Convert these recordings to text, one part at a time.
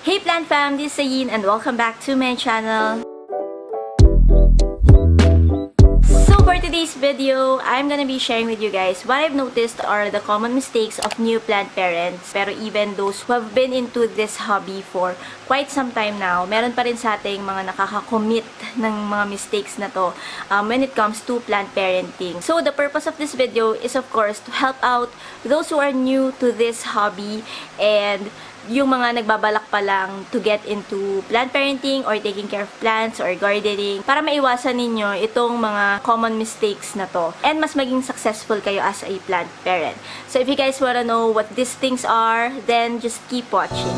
Hey plant fam, this is Ayin and welcome back to my channel. So for today's video, I'm gonna be sharing with you guys what I've noticed are the common mistakes of new plant parents. Pero even those who have been into this hobby for quite some time now, meron pa rin sa ating mga nakaka-commit ng mga mistakes na to when it comes to plant parenting. So the purpose of this video is of course to help out those who are new to this hobby and yung mga nagbabalak pa lang to get into plant parenting or taking care of plants or gardening para maiwasan ninyo itong mga common mistakes na to and mas maging successful kayo as a plant parent. So if you guys wanna know what these things are, then just keep watching.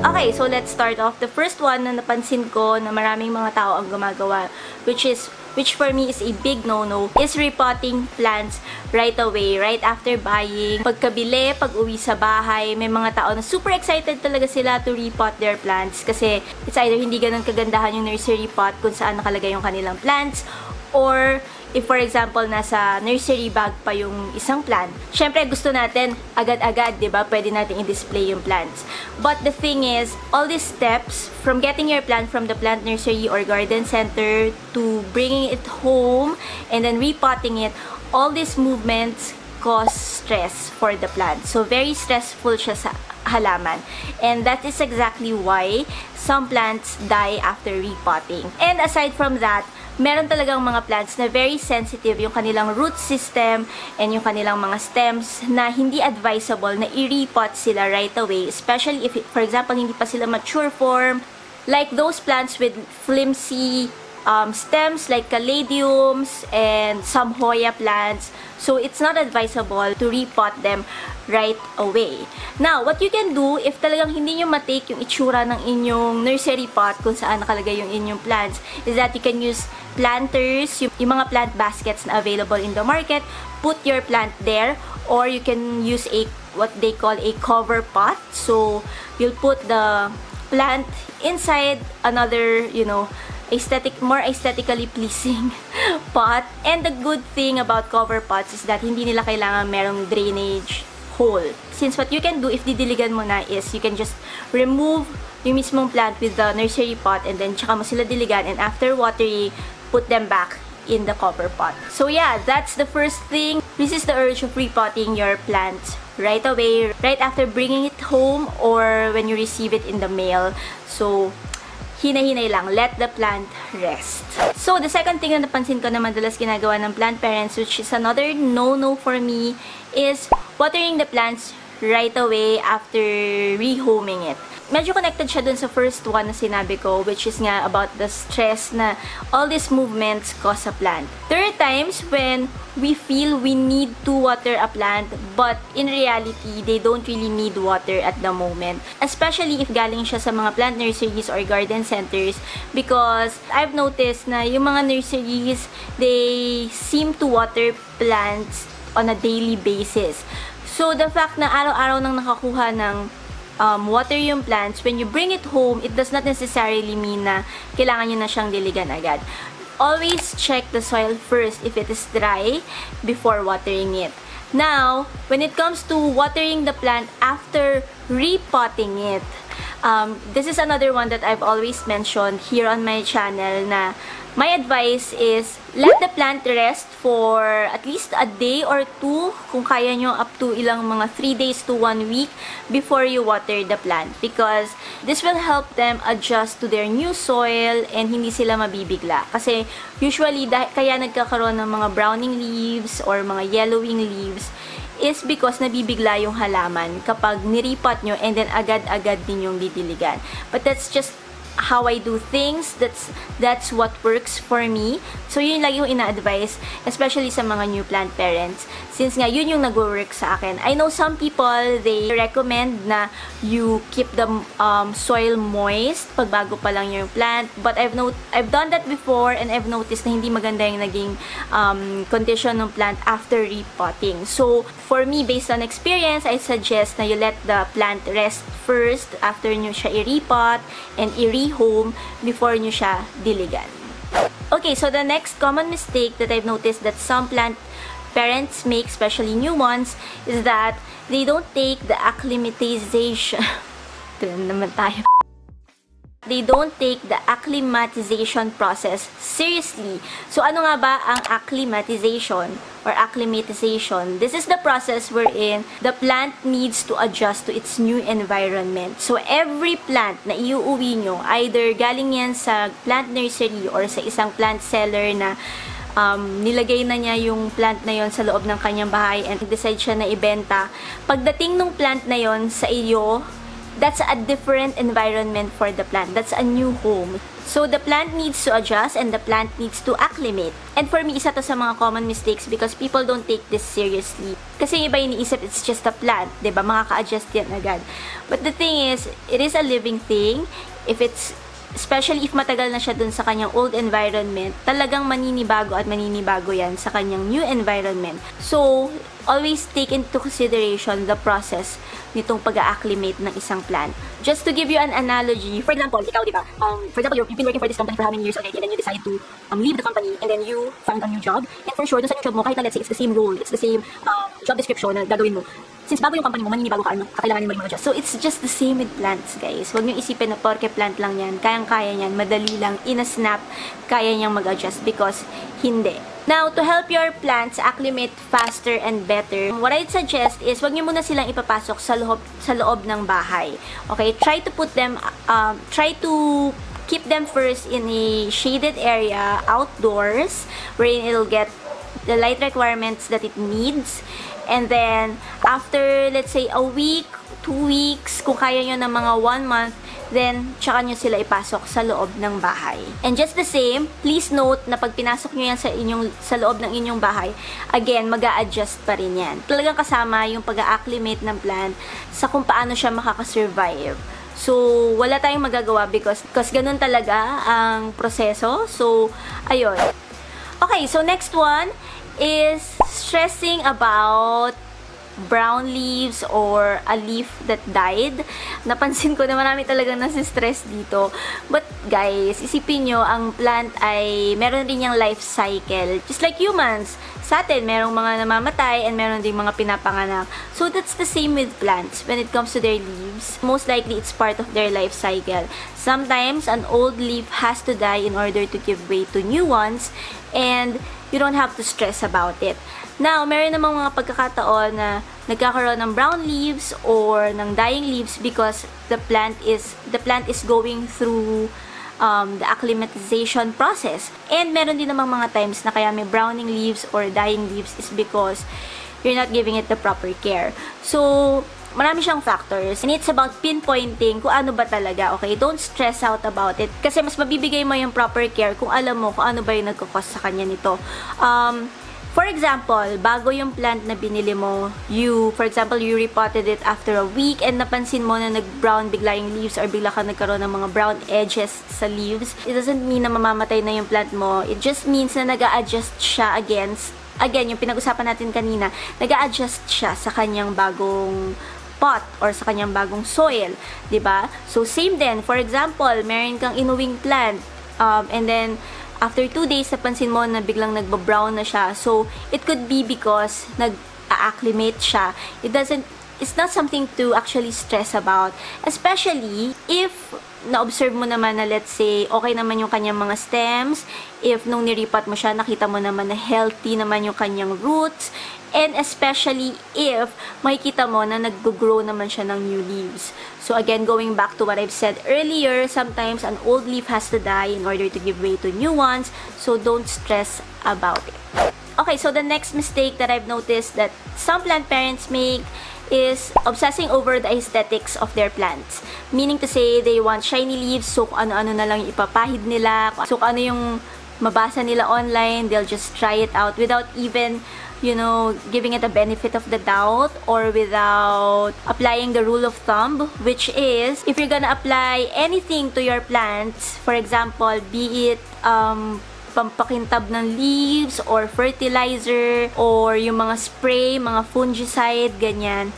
Okay, so let's start off. The first one na napansin ko na maraming mga tao ang gumagawa, which for me is a big no-no, is repotting plants right away, right after buying. Pagkabili, pag-uwi sa bahay, may mga tao na super excited talaga sila to repot their plants kasi it's either hindi ganun kagandahan yung nursery pot kung saan nakalagay yung kanilang plants, or if for example, nasa nursery bag pa yung isang plant, syempre gusto natin agad-agad, diba? Pwede natin i-display yung plants. But the thing is, all these steps, from getting your plant from the plant nursery or garden center to bringing it home and then repotting it, all these movements cause stress for the plant. So, very stressful siya sa halaman. And that is exactly why some plants die after repotting. And aside from that, meron talagang mga plants na very sensitive yung kanilang root system and yung kanilang mga stems na hindi advisable na i-repot sila right away, especially if, for example, hindi pa sila mature form, like those plants with flimsy stems like caladiums and some Hoya plants. So it's not advisable to repot them right away. Now, what you can do if talagang hindi nyo matake yung itsura ng inyong nursery pot kung saan nakalagay yung inyong plants is that you can use planters, yung mga plant baskets na available in the market, put your plant there, or you can use a what they call a cover pot. So you'll put the plant inside another, more aesthetically pleasing pot. And the good thing about cover pots is that hindi nila kailangan merong drainage hole. Since what you can do if didiligan mo na is you can just remove yung mismong plant with the nursery pot and then tsaka mo sila diligan, and after watering, put them back in the cover pot. So yeah, that's the first thing. Resist the urge of repotting your plants right away, right after bringing it home or when you receive it in the mail. So hinay-hinay lang. Let the plant rest. So, the second thing na napansin ko na madalas ginagawa ng plant parents, which is another no-no for me, is watering the plants right away after rehoming it. Medyo connected siya dun sa first one na sinabi ko, which is nga about the stress na all these movements cause a plant. There are times when we feel we need to water a plant, but in reality, they don't really need water at the moment. Especially if galing siya sa mga plant nurseries or garden centers, because I've noticed na yung mga nurseries, they seem to water plants on a daily basis. So, the fact na araw-araw nang nakakuha ng water yung plants, when you bring it home, it does not necessarily mean na kailangan nyo na siyang diligan agad. Always check the soil first if it is dry before watering it. Now, when it comes to watering the plant after repotting it, this is another one that I've always mentioned here on my channel na my advice is let the plant rest for at least a day or two, kung kaya nyo up to ilang mga 3 days to 1 week before you water the plant, because this will help them adjust to their new soil and hindi sila mabibigla. Kasi usually kaya nagkakaroon ng mga browning leaves or mga yellowing leaves is because nabibigla yung halaman kapag niripot nyo and then agad-agad din yung didiligan. But that's just how I do things. That's what works for me. So yun lagi yung ina-advise, especially sa mga new plant parents, since nga yun yung nag-work sa akin. I know some people, they recommend na you keep the soil moist pag bago pa lang yung plant, but I've done that before and I've noticed na hindi maganda yung naging condition ng plant after repotting. So for me, based on experience, I suggest na you let the plant rest first after nyo siya i-repot and i-rehome before nyo siya diligan. Okay, so the next common mistake that I've noticed that some plant parents make, especially new ones, is that they don't take the acclimatization. naman tayo. They don't take the acclimatization process seriously. So, ano nga ba ang acclimatization or acclimatization? This is the process wherein the plant needs to adjust to its new environment. So, every plant na iuuwi nyo, either galing yan sa plant nursery or sa isang plant seller na nilagay na niya yung plant na yon sa loob ng kanyang bahay and decide siya na ibenta, pagdating ng plant na yon sa iyo, that's a different environment for the plant. That's a new home. So, the plant needs to adjust and the plant needs to acclimate. And for me, isa to sa mga common mistakes because people don't take this seriously. Kasi yung iba iniisip, it's just a plant. Diba? Makaka-adjust yan agad. But the thing is, it is a living thing. Especially if matagal na siya dun sa kanyang old environment, talagang maninibago at maninibago yan sa kanyang new environment. So, always take into consideration the process nitong pag-acclimate ng isang plant. Just to give you an analogy, for example, ikaw, diba? For example, you've been working for this company for how many years already, and then you decide to leave the company, and then you find a new job, and for sure, dun sa new job mo, kahit na let's say it's the same role, it's the same job description na gagawin mo, since bago yung company mo, maninibago ka, kakailanganin mo rin mag-adjust. So, it's just the same with plants, guys. Huwag nyo isipin na porke plant lang yan, kayang-kaya yan, madali lang, in a snap, kaya niyang mag-adjust because hindi. Now, to help your plants acclimate faster and better, what I'd suggest is, wag nyo muna silang ipapasok sa loob ng bahay. Okay? Try to keep them first in a shaded area, outdoors, wherein it'll get the light requirements that it needs. And then, after, let's say, a week, 2 weeks, kung kaya nyo ng mga 1 month, then, tsaka nyo sila ipasok sa loob ng bahay. And just the same, please note na pag pinasok nyo yan sa loob ng inyong bahay, again, mag-a-adjust pa rin yan. Talagang kasama yung pag-a-acclimate ng plant sa kung paano siya makakasurvive. So, wala tayong magagawa because ganun talaga ang proseso. So, ayun. Okay, so next one is stressing about brown leaves or a leaf that died. Napansin ko na marami talagang nasi-stress dito. But guys, isipin nyo, ang plant ay meron rin yung life cycle. Just like humans, sa atin, merong mga namamatay and meron ding mga pinapanganak. So that's the same with plants when it comes to their leaves. Most likely, it's part of their life cycle. Sometimes, an old leaf has to die in order to give way to new ones, and you don't have to stress about it. Now, meron namang mga pagkakataon na nagkakaroon ng brown leaves or ng dying leaves because the plant is going through the acclimatization process. And meron din namang mga times na kaya may browning leaves or dying leaves is because you're not giving it the proper care. So, marami siyang factors. And it's about pinpointing kung ano ba talaga, okay? Don't stress out about it. Kasi mas mabibigay mo yung proper care kung alam mo kung ano ba yung nagkakos sa kanya nito. For example, bago yung plant na binili mo, for example, you repotted it after a week and napansin mo na nag-brown bigla yung leaves or bigla ka nagkaroon ng mga brown edges sa leaves. It doesn't mean na mamamatay na yung plant mo. It just means na nag-a-adjust siya again, yung pinag-usapan natin kanina, nag-a-adjust siya sa kanyang bagong pot or sa kanyang bagong soil, 'di ba? So same din, for example, meron kang inuwing plant and then after 2 days napansin mo na biglang nagba-brown na siya. So it could be because nag-acclimate siya. It's not something to actually stress about, especially if na-observe mo naman na let's say okay naman yung kanyang mga stems, if nung niripat mo siya nakita mo naman na healthy naman yung kanyang roots, and especially if makikita mo na nag-grow naman siya ng new leaves. So again, going back to what I've said earlier, sometimes an old leaf has to die in order to give way to new ones, so don't stress about it. Okay, so the next mistake that I've noticed that some plant parents make is obsessing over the aesthetics of their plants. Meaning to say, they want shiny leaves, so kung ano-ano na lang yung ipapahid nila, so kung ano yung mabasa nila online, they'll just try it out without even, giving it a benefit of the doubt or without applying the rule of thumb, which is, if you're gonna apply anything to your plants, for example, be it, pampakintab ng leaves or fertilizer or yung mga spray, mga fungicide, ganyan.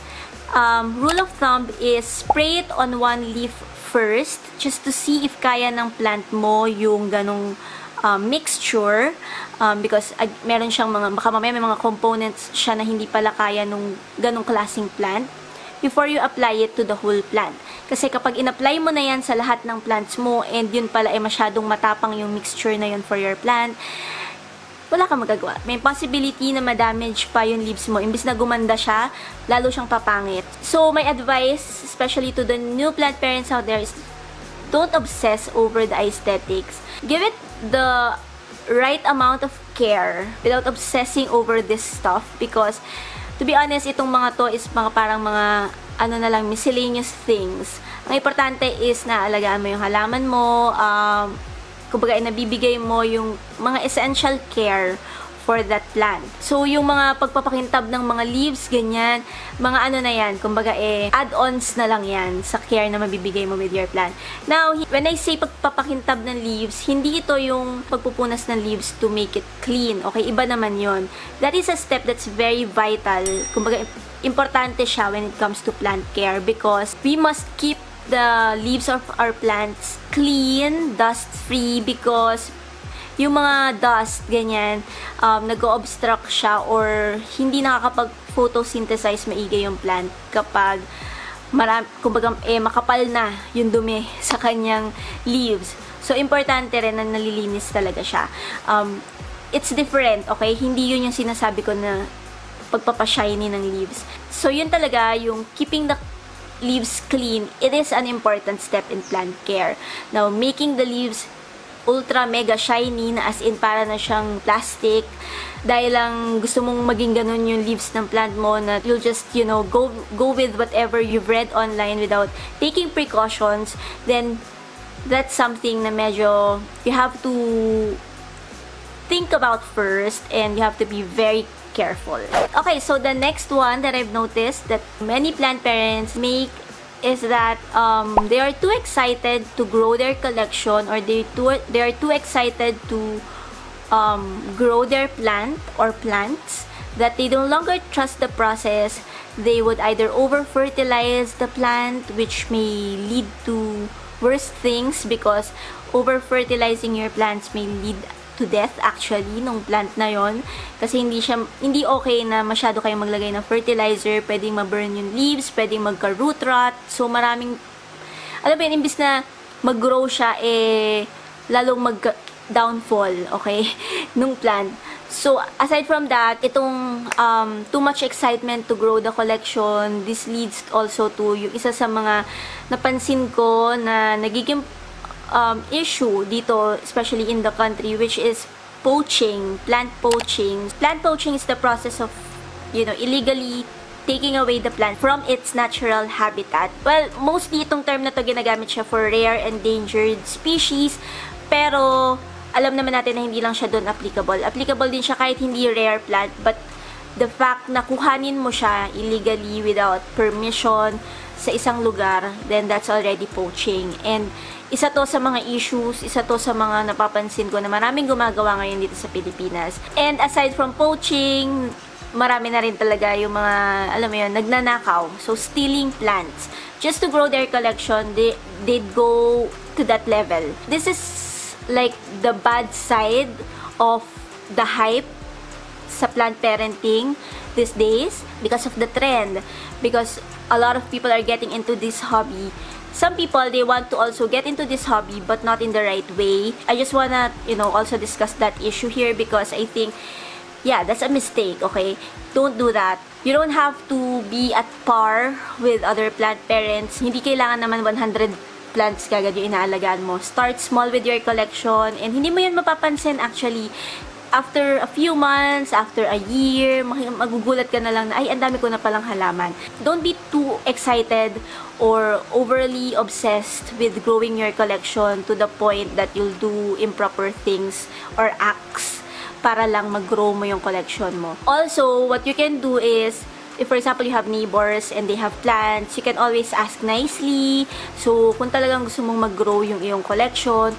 Rule of thumb is spray it on one leaf first just to see if kaya ng plant mo yung ganong mixture because meron siyang baka mamaya may mga components siya na hindi pala kaya nung ganong klaseng plant before you apply it to the whole plant. Kasi kapag in-apply mo na yan sa lahat ng plants mo and yun pala ay masyadong matapang yung mixture na yun for your plant, wala kang magagawa. May possibility na ma-damage pa yung leaves mo. Imbis na gumanda siya, lalo siyang papangit. So, my advice, especially to the new plant parents out there, is don't obsess over the aesthetics. Give it the right amount of care without obsessing over this stuff because, to be honest, itong mga to is parang mga miscellaneous things. Ang importante is na alagaan mo yung halaman mo, kumbaga nabibigay mo yung mga essential care for that plant. So, yung mga pagpapakintab ng mga leaves, ganyan, mga na yan, kumbaga add-ons na lang yan sa care na mabibigay mo with your plant. Now, when I say pagpapakintab ng leaves, hindi ito yung pagpupunas ng leaves to make it clean. Okay, iba naman yon. That is a step that's very vital. Kumbaga, importante siya when it comes to plant care because we must keep the leaves of our plants clean, dust-free because yung mga dust, ganyan, nag-o-obstruct siya or hindi nakakapag-photosynthesize maigi yung plant kapag kumbaga, makapal na yung dumi sa kanyang leaves. So, importante rin na nalilinis talaga siya. It's different, okay? Hindi yun yung sinasabi ko na pagpapashiny ng leaves. So, yun talaga, yung keeping the leaves clean, it is an important step in plant care. Now, making the leaves ultra mega shiny na as in para na siyang plastic dahil lang gusto mong maging ganun yung leaves ng plant mo na you'll just, go with whatever you've read online without taking precautions, then that's something na medyo you have to think about first and you have to be very careful. Okay, so the next one that I've noticed that many plant parents make is that they are too excited to grow their collection or they are too excited to grow their plant or plants that they no longer trust the process. They would either over-fertilize the plant, which may lead to worse things because over-fertilizing your plants may lead to death actually nung plant na yon kasi hindi okay na masyado kayong maglagay ng fertilizer, pwedeng ma-burn yung leaves, pwedeng magka-root rot, so maraming imbis na mag-grow siya lalong mag-downfall, okay, nung plant. So, aside from that, itong too much excitement to grow the collection, this leads also to yung isa sa mga napansin ko na nagiging issue dito, especially in the country, which is poaching, plant poaching. Plant poaching is the process of, illegally taking away the plant from its natural habitat. Well, mostly itong term na to ginagamit siya for rare endangered species, pero alam naman natin na hindi lang siya doon applicable. Applicable din siya kahit hindi rare plant, but the fact na kuhanin mo siya illegally without permission sa isang lugar, then that's already poaching. And isa to sa mga issues, isa to sa mga napapansin ko na maraming gumagawa ngayon dito sa Pilipinas. And aside from poaching, marami na rin talaga yung mga, nagnanakaw. So, stealing plants. Just to grow their collection, they'd go to that level. This is like the bad side of the hype sa plant parenting these days because of the trend. Because a lot of people are getting into this hobby. Some people, they want to also get into this hobby but not in the right way. I just wanna, also discuss that issue here because I think, yeah, that's a mistake, okay? Don't do that. You don't have to be at par with other plant parents. Hindi kailangan naman 100 plants kagad yung inaalagaan mo. Start small with your collection and hindi mo yan mapapansin actually. After a few months, after a year, magugulat ka na lang na, ay, ang dami ko na palang halaman. Don't be too excited or overly obsessed with growing your collection to the point that you'll do improper things or acts para lang mag-grow mo yung collection mo. Also, what you can do is, if for example you have neighbors and they have plants, you can always ask nicely. So, kung talagang gusto mong mag-grow yung iyong collection,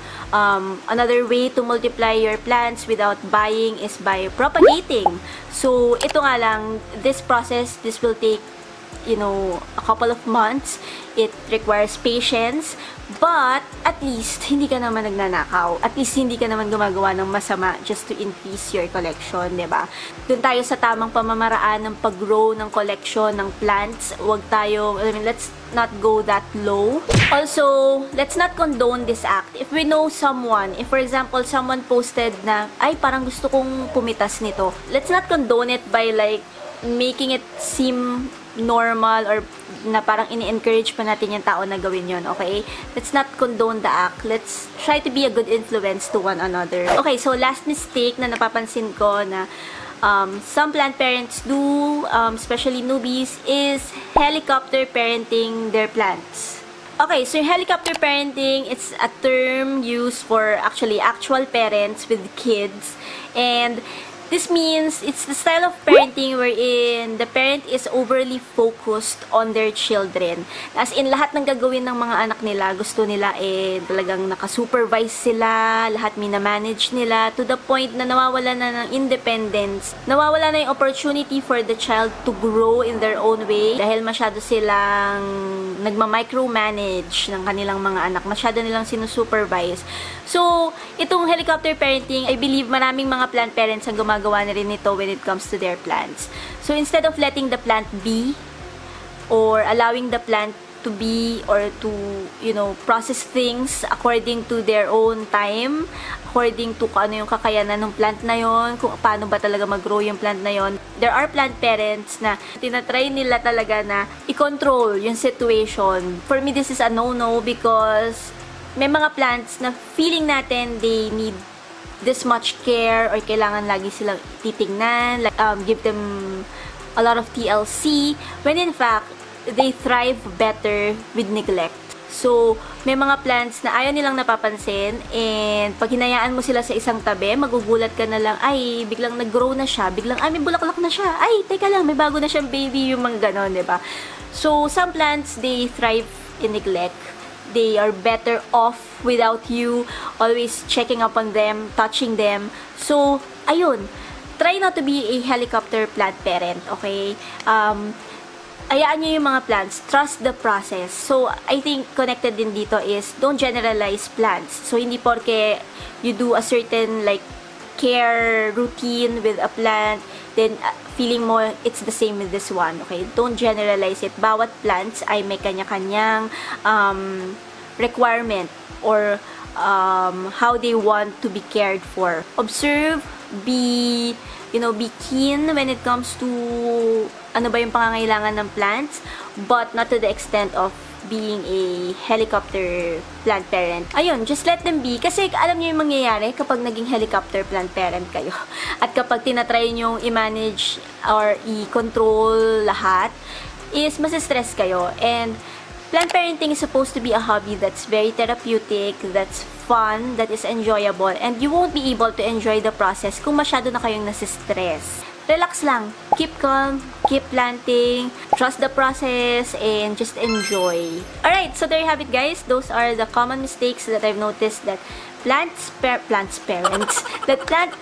another way to multiply your plants without buying is by propagating. So, ito nga lang, this process, this will take a couple of months. It requires patience, but at least hindi ka naman nagnanakaw. At least hindi ka naman gumagawa ng masama just to increase your collection, 'di ba? Doon tayo sa tamang pamamaraan ng pag-grow ng collection ng plants. Huwag tayo, let's not go that low. Also, let's not condone this act. If we know someone, if for example, someone posted na, ay, parang gusto kong pumitas nito, let's not condone it by like making it seem normal or na parang ini-encourage pa natin yung tao na gawin yon, okay? Let's not condone the act. Let's try to be a good influence to one another. Okay, so last mistake na napapansin ko na some plant parents do, especially newbies, is helicopter parenting their plants. Okay, so helicopter parenting, it's a term used for actual parents with kids, and this means it's the style of parenting wherein the parent is overly focused on their children. As in, lahat ng gagawin ng mga anak nila, gusto nila talagang nakasupervise sila, lahat minamanage nila, to the point na nawawala na ng independence, nawawala na yung opportunity for the child to grow in their own way dahil masyado silang nagma-micromanage ng kanilang mga anak, masyado nilang sinusupervise. So, itong helicopter parenting, I believe maraming mga plant parents ang gumagawa na rin ito when it comes to their plants. So, instead of letting the plant be, or allowing the plant to be, or to, process things according to their own time, according to kung ano yung kakayanan ng plant na yon, kung paano ba talaga mag-grow yung plant na yon. There are plant parents na tinatry nila talaga na i-control yung situation. For me, this is a no-no because may mga plants na feeling natin they need this much care or kailangan lagi silang titingnan, like, give them a lot of TLC, when in fact, they thrive better with neglect. So, may mga plants na ayaw nilang napapansin, and pag hinayaan mo sila sa isang tabi, magugulat ka na lang, ay, biglang nag-grow na siya, biglang, ay, may bulaklak na siya, ay, teka lang, may bago na siyang baby, yung mga ganon, diba? So, some plants, they thrive in neglect. They are better off without you always checking up on them, touching them. So, ayun. Try not to be a helicopter plant parent, okay? Ayaan nyo yung mga plants. Trust the process. So, I think connected din dito is don't generalize plants. So, hindi porke you do a certain like care routine with a plant, then feeling mo it's the same with this one, okay? Don't generalize it. Bawat plants ay may kanya-kanyang requirement or how they want to be cared for. Observe, be keen when it comes to ano ba yung pangangailangan ng plants, but not to the extent of being a helicopter plant parent. Ayun, just let them be. Kasi alam niyo yung mangyayari kapag naging helicopter plant parent kayo. At kapag tinatry nyo i-manage or i-control lahat, is masistress kayo. And plant parenting is supposed to be a hobby that's very therapeutic, that's fun, that is enjoyable, and you won't be able to enjoy the process kung masyado na kayong nasistress. Relax lang. Keep calm, keep planting, trust the process, and just enjoy. Alright, so there you have it, guys. Those are the common mistakes that I've noticed that plant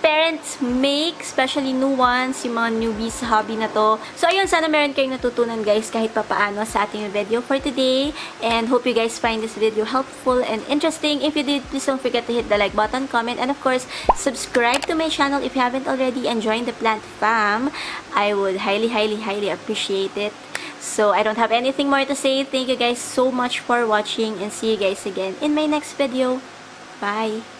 parents make, especially new ones, yung mga newbies sa hobby na to. So, ayun, sana meron kayong natutunan, guys, kahit papaano sa ating video for today. And hope you guys find this video helpful and interesting. If you did, please don't forget to hit the like button, comment, and of course, subscribe to my channel if you haven't already, and join the plant fam. I would highly, highly, highly appreciate it. So, I don't have anything more to say. Thank you guys so much for watching, and see you guys again in my next video. Bye!